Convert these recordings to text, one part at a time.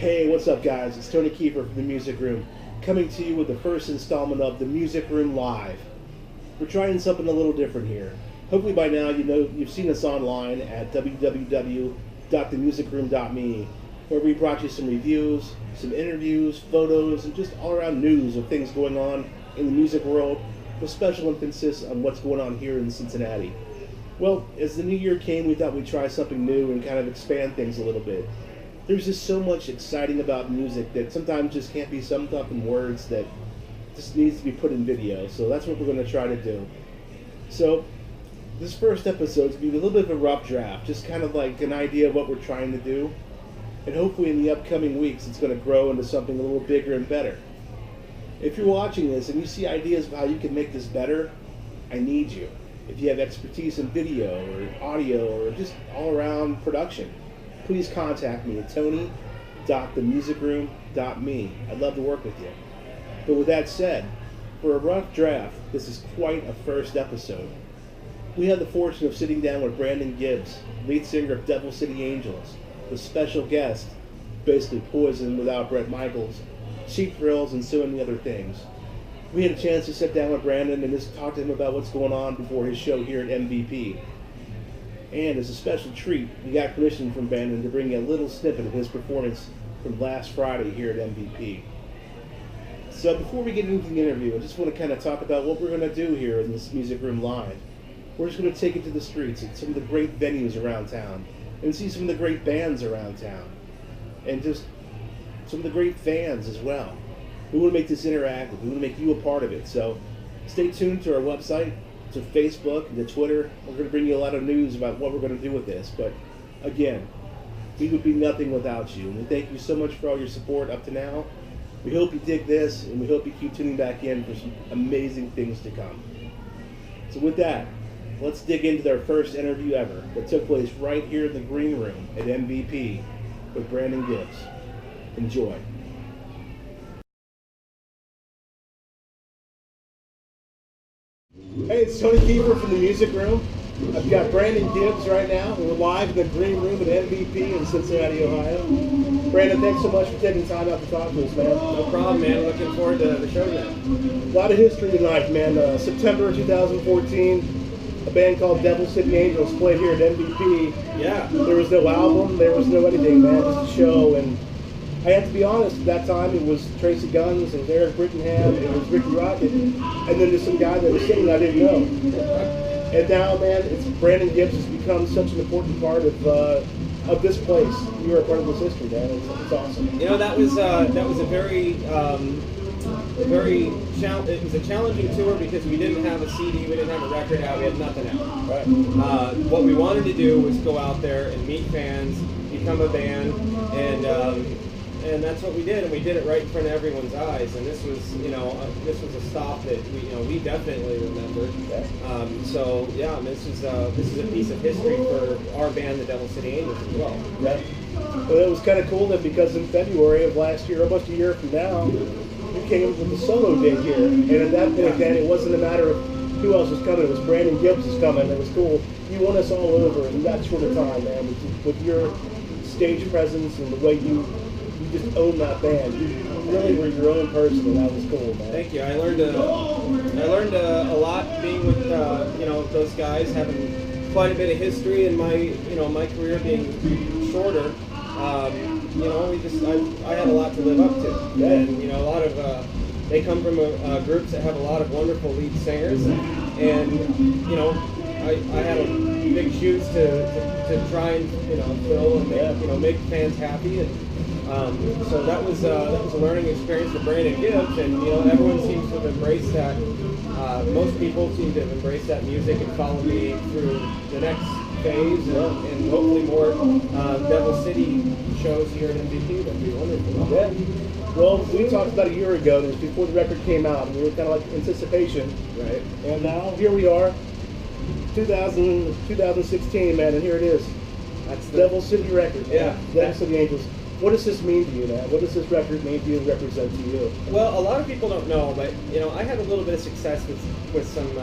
Hey, what's up, guys? It's Tony Kiefer from the Music Room, coming to you with the first installment of the Music Room Live. We're trying something a little different here. Hopefully by now you've seen us online at www.themusicroom.me, where we brought you some reviews, some interviews, photos, and just all-around news of things going on in the music world, with special emphasis on what's going on here in Cincinnati. Well, as the new year came, we thought we'd try something new and kind of expand things a little bit. There's just so much exciting about music that sometimes just can't be summed up in words, that just needs to be put in video. So that's what we're going to try to do. So this first episode is going to be a little bit of a rough draft, just kind of like an idea of what we're trying to do. And hopefully in the upcoming weeks it's going to grow into something a little bigger and better. If you're watching this and you see ideas of how you can make this better, I need you. If you have expertise in video or audio or just all-around production, please contact me at tony.themusicroom.me. I'd love to work with you. But with that said, for a rough draft, this is quite a first episode. We had the fortune of sitting down with Brandon Gibbs, lead singer of Devil City Angels, with special guest, basically Poison without Bret Michaels, Cheap Thrills, and so many other things. We had a chance to sit down with Brandon and just talk to him about what's going on before his show here at MVP. And as a special treat, we got permission from Brandon to bring you a little snippet of his performance from last Friday here at MVP. So before we get into the interview, I just want to kind of talk about what we're going to do here in this Music Room Live. We're just going to take it to the streets and some of the great venues around town and see some of the great bands around town and just some of the great fans as well. We want to make this interactive. We want to make you a part of it. So stay tuned to our website, to Facebook, and to Twitter. We're going to bring you a lot of news about what we're going to do with this. But again, we would be nothing without you. And we thank you so much for all your support up to now. We hope you dig this, and we hope you keep tuning back in for some amazing things to come. So with that, let's dig into our first interview ever that took place right here in the green room at MVP with Brandon Gibbs. Enjoy. Hey, it's Tony Kiefer from the Music Room. I've got Brandon Gibbs right now. We're live in the green room at MVP in Cincinnati, Ohio. Brandon, thanks so much for taking time out to talk to us, man. No problem, man. Looking forward to the show now. A lot of history tonight, man. September 2014, a band called Devil City Angels played here at MVP. Yeah. There was no album, there was no anything, man. Just a show. And I have to be honest, at that time it was Tracy Guns, it was Eric Brittenham, it was Ricky Rocket, and then there's some guy that was singing I didn't know. And now, man, it's Brandon Gibbs has become such an important part of this place. You're a part of this history, man. It's awesome. You know, that was a very it was a challenging tour because we didn't have a CD, we didn't have a record out, we had nothing out. Right. What we wanted to do was go out there and meet fans, become a band, and that's what we did, and we did it right in front of everyone's eyes. And this was, this was a stop that we definitely remember. Yeah. So yeah, this is a piece of history for our band, the Devil City Angels, as well. Yeah. Well, it was kind of cool that because in February of last year, almost a year from now, you came with a solo date here, and at that point, then it wasn't a matter of who else was coming. It was Brandon Gibbs was coming. It was cool. You won us all over in that short of time, man. With your stage presence and the way you just own that band. You really were your own person, and that was cool, man. Thank you. I learned a lot being with those guys, having quite a bit of history, and my career being shorter. I had a lot to live up to, yeah. And a lot of they come from groups that have a lot of wonderful lead singers, and I had a big shoes to try and fill and make fans happy. And, so that was a learning experience for Brandon Gibbs, and everyone seems to have embraced that. Most people seem to have embraced that music and followed me through the next phase, and hopefully more Devil City shows here at MVP. That'd be wonderful. Yeah. Well, we talked about a year ago. It was before the record came out, and we were kind of like anticipation. Right. And now here we are, 2016, man, and here it is. That's the Devil City record. Yeah. Devil City Angels. What does this mean to you, man? What does this record mean to you and represent to you? Well, a lot of people don't know, but I had a little bit of success with some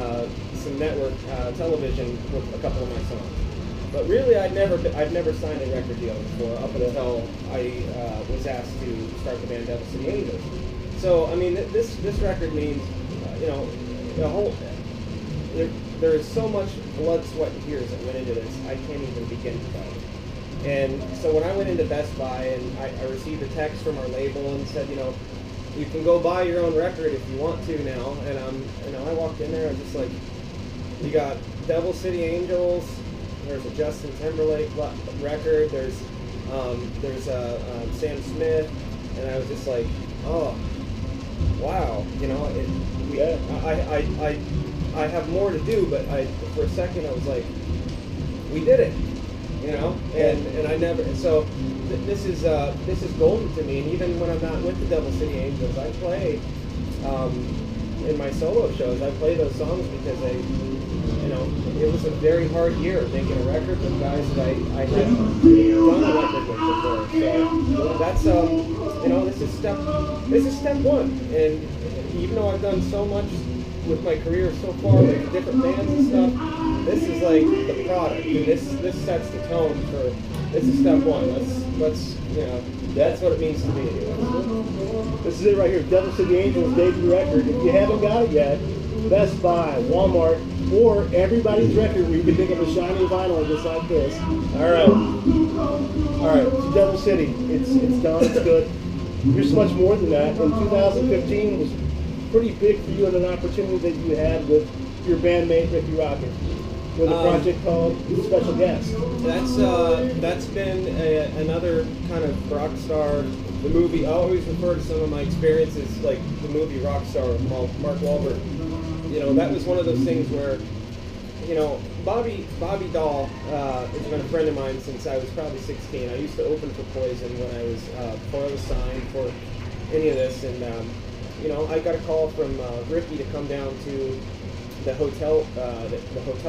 network television with a couple of my songs. But really, I'd never signed a record deal before, up until I was asked to start the band Devil City Angels. So I mean, this record means, you know, the whole. There is so much blood, sweat, and tears that went into this. I can't even begin to tell you. And so when I went into Best Buy and I received a text from our label and said, you know, you can go buy your own record if you want to now. And you know, I walked in there, I was just like, you got Devil City Angels. There's a Justin Timberlake record. There's Sam Smith, and I was just like, oh, wow, you know, I have more to do, but for a second I was like, we did it, you know, and I never. So this is golden to me. And even when I'm not with the Devil City Angels, I play in my solo shows. I play those songs because you know, it was a very hard year making a record with guys that I had done a record with before. So that's you know, this is step one. And even though I've done so much with my career so far with different bands and stuff, this is like the product, and this sets the tone for. This is step one. Let's you know, that's what it means to me. This is it right here, Devil City Angels debut record. If you haven't got it yet, Best Buy, Walmart, or everybody's record where you can pick up a shiny vinyl just like this. All right. So Devil City, it's done. It's good. You're so much more than that. In 2015 was pretty big for you and an opportunity that you had with your bandmate Ricky Rocket with a project called Special Guest. That's been another kind of rock star. The movie, I always refer to some of my experiences like the movie Rockstar with Mark Wahlberg. You know, that was one of those things where, you know, Bobby Dahl has been a friend of mine since I was probably 16. I used to open for Poison when I was before I was signed for any of this, and you know, I got a call from Ricky to come down to the hotel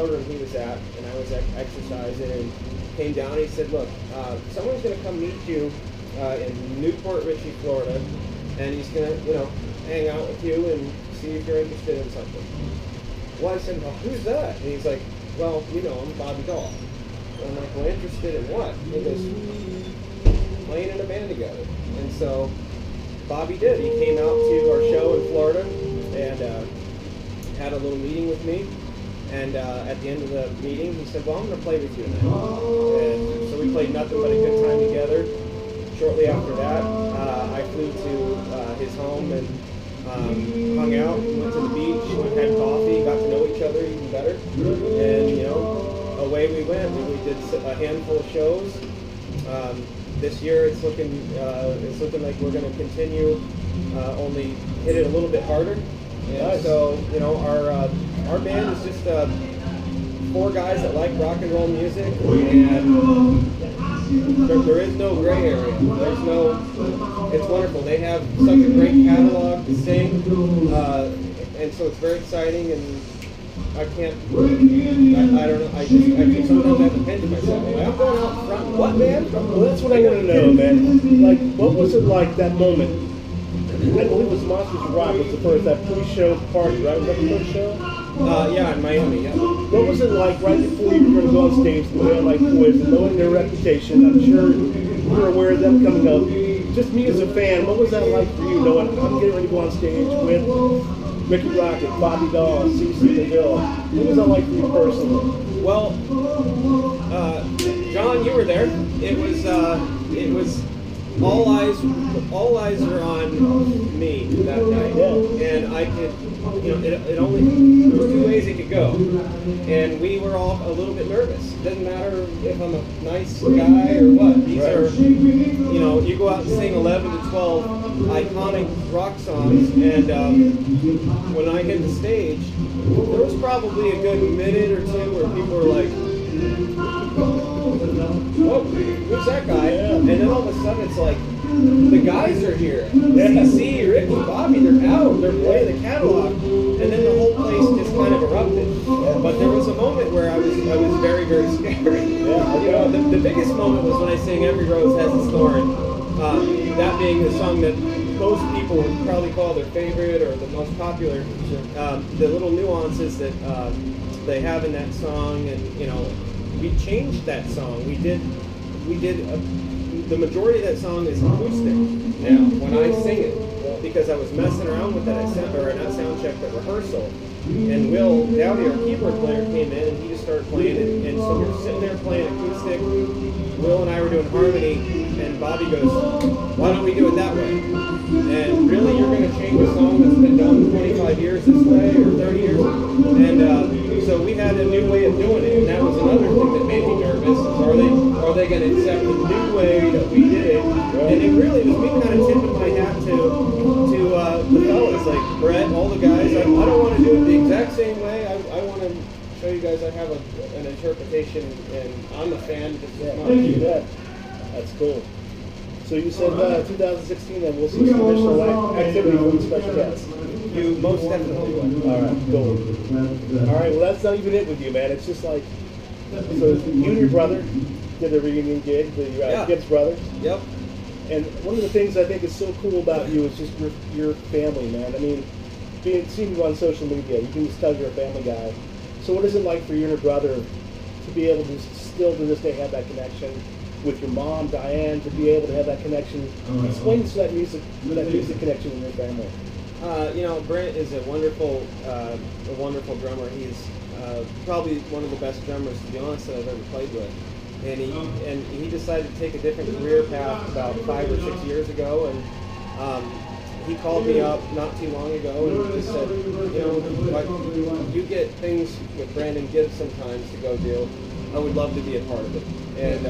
room he was at, and I was exercising, and came down and he said, look, someone's going to come meet you in Newport Richey, Florida, and he's going to, you know, hang out with you and see if you're interested in something. Well, I said, well, who's that? And he's like, well, you know him, Bobby Dahl. And I'm like, well, interested in what? And he goes, playing in a band together. And so Bobby did. He came out to our show in Florida and had a little meeting with me. And at the end of the meeting, he said, well, I'm going to play with you tonight. And so we played nothing but a good time together. Shortly after that, I flew to his home and hung out, went to the beach, had coffee, got to know each other even better. And, you know, away we went. And we did a handful of shows. This year it's looking like we're going to continue, only hit it a little bit harder. And so, you know, our band is just 4 guys that like rock and roll music, and there is no gray area. There's no. It's wonderful. They have such a great catalog to sing, and so it's very exciting. And I can't. I don't know. I think sometimes I have to pinch myself. Like, I'm going out front. What, man? Well, that's what I want to know, man. Like, what was it like that moment? I believe it was Monsters of Rock was the first, that pre-show party, right? Was that the first show? Yeah, in Miami, yeah. What was it like right before you were going to go on stage with a band like Poison, knowing their reputation? I'm sure you were aware of them coming up. Just me as a fan, what was that like for you, knowing I'm getting ready to go on stage with Ricky Rocket, Bobby Dahl, CeCe DeVille? What was that like for you personally? Well, John, you were there. It was all eyes were on me that night, and I could, you know, there were 2 ways it could go, and we were all a little bit nervous. It doesn't matter if I'm a nice guy or what. These are, you know, you go out and sing 11 to 12 iconic rock songs, and when I hit the stage, there was probably a good minute or 2 where people were like, oh, who's that guy? And then all of a sudden it's like, the guys are here. CeCe, Ricky, Bobby, they're out. They're playing the catalog. And then the whole place just kind of erupted. But there was a moment where I was very, very scared. You know, the biggest moment was when I sang Every Rose Has its Thorn. That being the song that most people would probably call their favorite or the most popular. The little nuances that they have in that song, and, you know, we changed that song. We did the majority of that song is acoustic now when I sing it, because I was messing around with it at not sound check, but rehearsal. And Will Dowdy, our keyboard player, came in and he just started playing it. And so we're sitting there playing acoustic. Will and I were doing harmony, and Bobby goes, "Why don't we do it that way?" And really, you're going to change a song that's been done 25 years this way or 30 years? And so we had a new way of doing it, and that was another thing that made me nervous. Is are they going to accept the new way that we did it? And it really was me kind of tipping my hat to the fellas, like Brett, all the guys. I don't want to do it the exact same way. I want to show you guys I have an interpretation, and I'm a fan just as much. Yeah, that's cool. So you said 2016, and we'll see some additional activity from the special guests. You most definitely will. All right, cool. All right, well, that's not even it with you, man. It's just like, so you and your brother did a reunion gig, the Gibbs brothers. Yep. And one of the things I think is so cool about you is just your family, man. I mean, seeing you on social media, you can just tell you're a family guy. So what is it like for you and your brother to be able to still to this day have that connection with your mom, Diane, to be able to have that connection? Explain to that music connection with your family. Brent is a wonderful drummer. He's probably one of the best drummers, to be honest, that I've ever played with. And he decided to take a different career path about 5 or 6 years ago, and he called me up not too long ago and just said, you get things with Brandon Gibbs sometimes to go do. I would love to be a part of it. And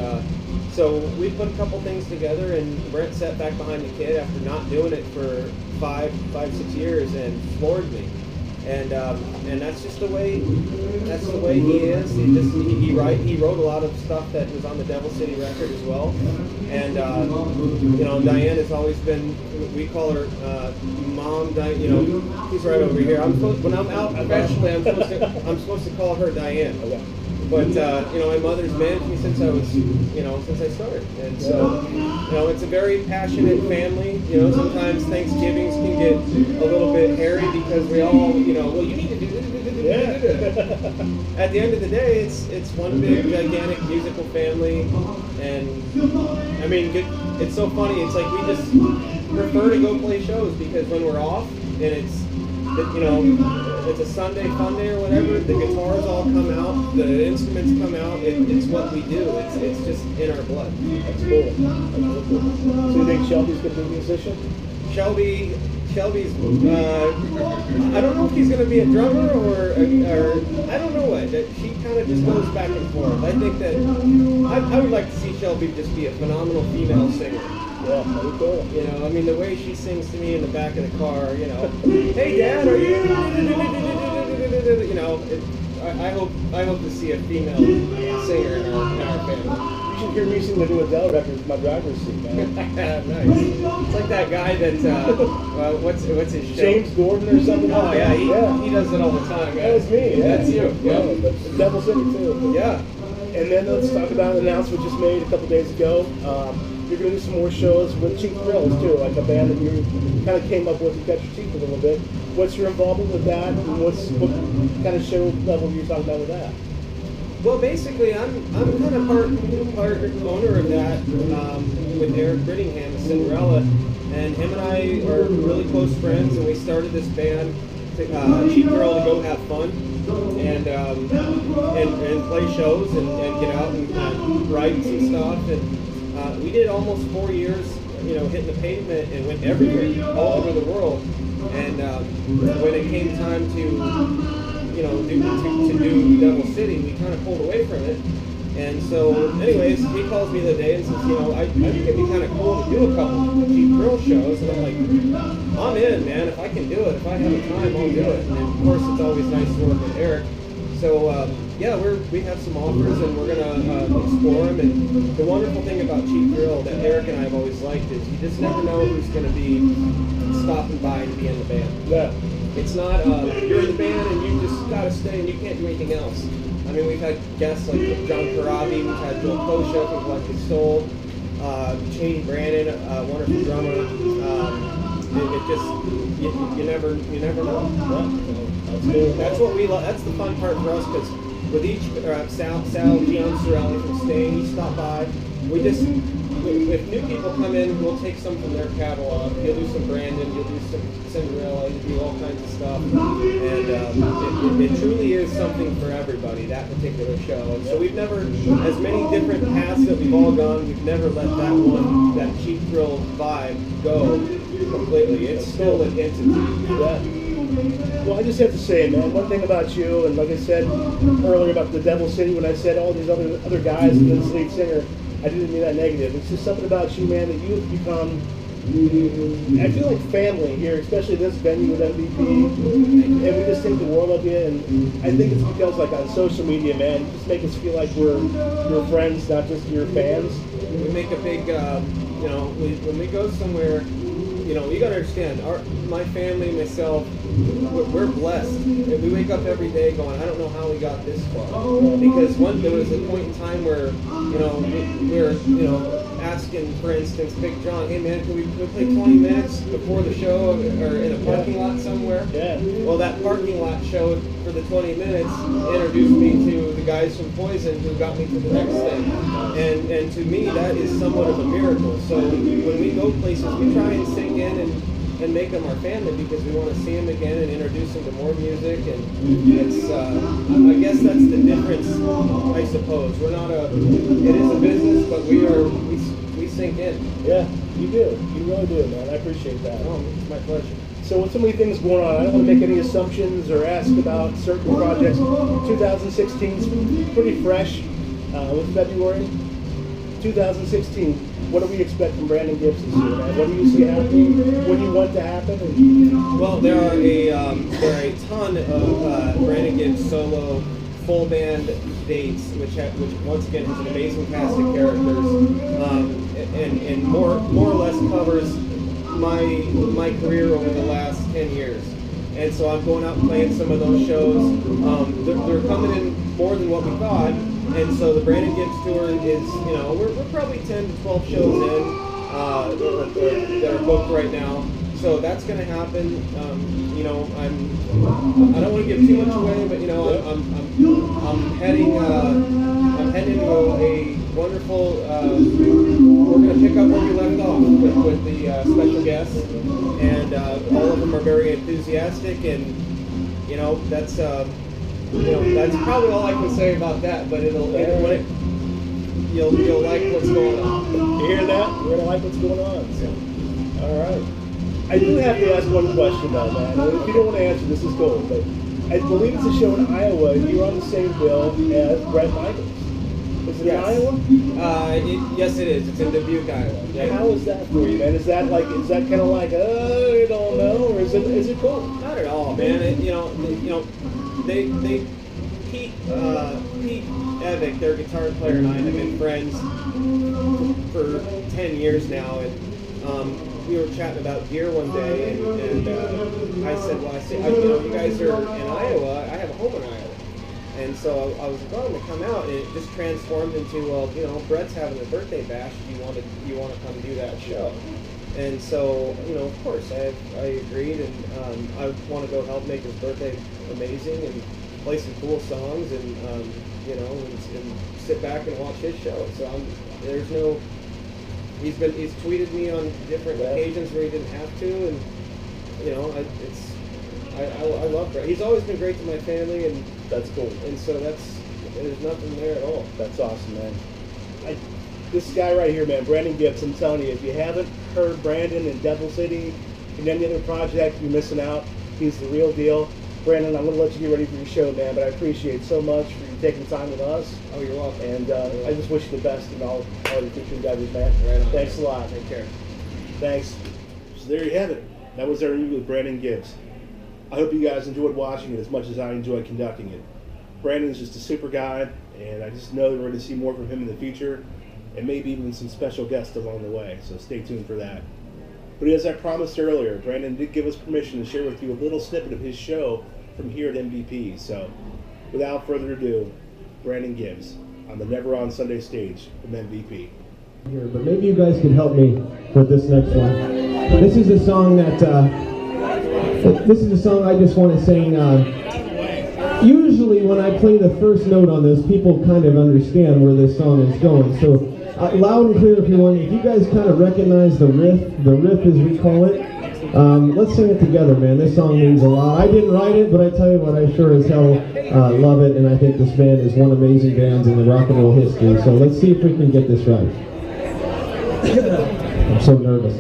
so we put a couple things together, and Brent sat back behind the kid after not doing it for 5, 6 years and floored me. And that's just the way he is. He wrote a lot of stuff that was on the Devil City record as well. And Diane has always been, we call her Mom. He's right over here. When I'm out professionally, I'm supposed to call her Diane. But my mother's managed me since I was, since I started, and so, it's a very passionate family. Sometimes Thanksgivings can get a little bit hairy because we all, well, you need to do this. At the end of the day, it's one big gigantic musical family, and I mean, it's so funny. It's like we just prefer to go play shows because when we're off and it's a Sunday fun day or whatever, the guitars all come out, the instruments come out, it's what we do. It's just in our blood. That's cool. That's really cool. So you think Shelby's going to be a musician? Shelby's, I don't know if he's going to be a drummer or I don't know what. She kind of just goes back and forth. I think that I would like to see Shelby just be a phenomenal female singer. Yeah, that'd be cool. I mean, the way she sings to me in the back of the car, hey Dad, are you? I hope to see a female singer in our family. You should hear me sing the new Adele record with my driver's seat, man. Nice. It's like that guy that what's his show? James Gordon or something. Oh yeah, he does it all the time. That was me. Yeah. That's you. Yeah, but the Devil City too. Yeah. And then let's talk about an announcement just made a couple days ago. You're going to do some more shows with Cheap Thrills too, like a band that you kind of came up with. You got your teeth a little bit. What's your involvement with that, and what kind of show level are you talking about with that? Well, basically, I'm kind of part owner of that with Eric Brittingham of Cinderella, and him and I are really close friends, and we started this band, Cheap Thrill, to go have fun and play shows and get out and write some stuff. And we did almost 4 years, hitting the pavement and went everywhere, all over the world. And when it came time to do Devil City, we kind of pulled away from it. And so, anyways, he calls me the other day and says, I think it'd be kind of cool to do a couple Cheap Thrill shows. And I'm like, I'm in, man. If I can do it, if I have the time, I'll do it. And of course, it's always nice to work with Eric. So, we have some offers and we're going to explore them. And the wonderful thing about Cheap Thrill that Eric and I have always liked is you just never know who's going to be stopping by to be in the band. Yeah. It's not, you're in the band and you just got to stay and you can't do anything else. I mean, we've had guests like John Karabi, we've had Joe Kosha from Collective Soul, Cheney Brandon, wonderful drummer. You never know. Yeah. That's cool. That's what we love. That's the fun part for us because with each Sal Gian Sorelli from Stain, he stopped by. We just, if new people come in, we'll take some from their catalog. He'll do some Brandon, he'll do some Cinderella, he'll do all kinds of stuff. And it truly is something for everybody, that particular show. And so we've never, as many different paths that we've all gone, we've never let that Cheap Thrill vibe go completely. It's still an entity. Yeah. Well, I just have to say, man, one thing about you, and like I said earlier about the Devil City, when I said all these other guys and this lead singer, I didn't mean that negative. It's just something about you, man, that you've become, I feel like family here, especially this venue with MVP, and we just think the world of you, and I think it's because, like, on social media, man, you just make us feel like we're your friends, not just your fans. We make a big, when we go somewhere, you gotta understand, my family, myself, we're blessed. And we wake up every day going, I don't know how we got this far. Because there was a point in time where, we were, asking, for instance, Big John, hey man, can we play 20 minutes before the show or in a parking lot somewhere? Yeah. Well, that parking lot show for the 20 minutes introduced me to the guys from Poison who got me to the next thing. And to me, that is somewhat of a miracle. So when we go places, we try and sink in and make them our family because we want to see them again and introduce them to more music. And it's, I guess that's the difference, I suppose. We're not it is a business, but we sink in. Yeah, you do. You really do, man. I appreciate that. Oh, it's my pleasure. So with so many things going on, I don't want to make any assumptions or ask about certain projects. 2016 is pretty fresh. With February 2016, what do we expect from Brandon Gibbs this year, man? What do you see happening? What do you want to happen? Well, there are a ton of Brandon Gibbs solo full band dates, which once again has an amazing cast of characters, and more or less covers my career over the last 10 years. And so I'm going out and playing some of those shows. They're coming in more than what we thought. And so the Brandon Gibbs tour is, we're probably 10 to 12 shows in that are booked right now. So that's going to happen. I don't want to give too much away, but I'm heading into a wonderful. We're going to pick up where we left off with the special guests, and all of them are very enthusiastic, and that's probably all I can say about that. But you'll like what's going on. You hear that? You're gonna like what's going on. So. All right. I do have to ask one question though, man. If you don't want to answer, this is cool. But I believe it's a show in Iowa. You're on the same bill as Brett Michaels. Is it in Iowa? Yes, it is. It's in Dubuque, Iowa. Yeah. How is that for you, man? Is that kind of like, I don't know, or is it cool? Not at all, man. Pete Evick, their guitar player, and I have been friends for 10 years now, and we were chatting about gear one day, and I said, you guys are in Iowa. I have a home in Iowa. And so I was going to come out, and it just transformed into, Brett's having a birthday bash. Do you want to come do that show? And so, of course, I agreed, and I want to go help make his birthday amazing and play some cool songs, and and sit back and watch his show. So he's tweeted me on different occasions where he didn't have to, and I love Brett. He's always been great to my family, and that's cool. And so there's nothing there at all. That's awesome, man. This guy right here, man, Brandon Gibbs, I'm telling you, if you haven't heard Brandon in Devil City and any other project, you're missing out. He's the real deal. Brandon, I'm going to let you get ready for your show, man, but I appreciate so much for you taking time with us. Oh, you're welcome. And I just wish you the best in all your future endeavors, man. Right on. Thanks a lot. Take care. Thanks. So there you have it. That was our interview with Brandon Gibbs. I hope you guys enjoyed watching it as much as I enjoyed conducting it. Brandon's just a super guy, and I just know that we're going to see more from him in the future, and maybe even some special guests along the way, so stay tuned for that. But as I promised earlier, Brandon did give us permission to share with you a little snippet of his show from here at MVP. So, without further ado, Brandon Gibbs on the Never On Sunday stage from MVP. But maybe you guys can help me with this next one. This is a song that I just want to sing Usually when I play the first note on this, people kind of understand where this song is going. So loud and clear, everyone. If you guys kind of recognize the riff as we call it, let's sing it together, man. This song means a lot. I didn't write it, but I tell you what, I sure as hell love it, and I think this band is one of the amazing bands in the rock and roll history. So let's see if we can get this right. I'm so nervous.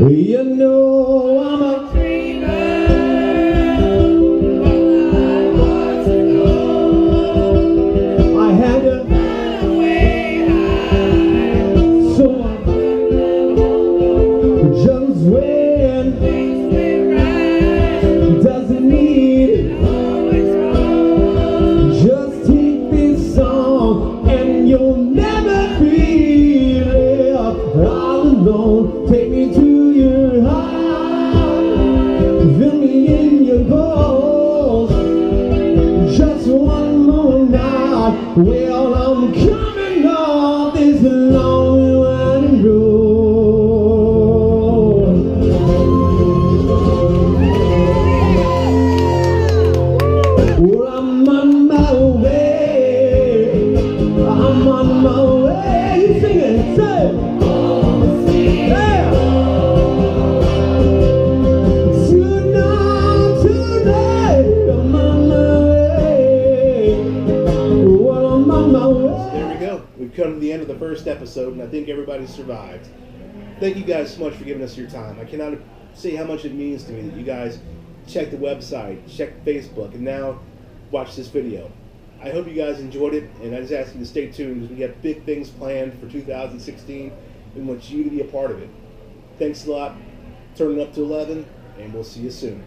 You know I'm a dreamer. I had to run away high, so just when things went right, doesn't need always wrong. Just take this song and you'll never be left all alone. Take me to your heart, fill me in your goals. Just one more night, well, I'm coming off this long winding road. Well, I'm on my way, I'm on my way. You sing it, say it. We've come to the end of the first episode, and I think everybody survived. Thank you guys so much for giving us your time. I cannot say how much it means to me that you guys check the website, check Facebook, and now watch this video. I hope you guys enjoyed it, and I just ask you to stay tuned because we got big things planned for 2016 and want you to be a part of it. Thanks a lot. Turn it up to 11, and we'll see you soon.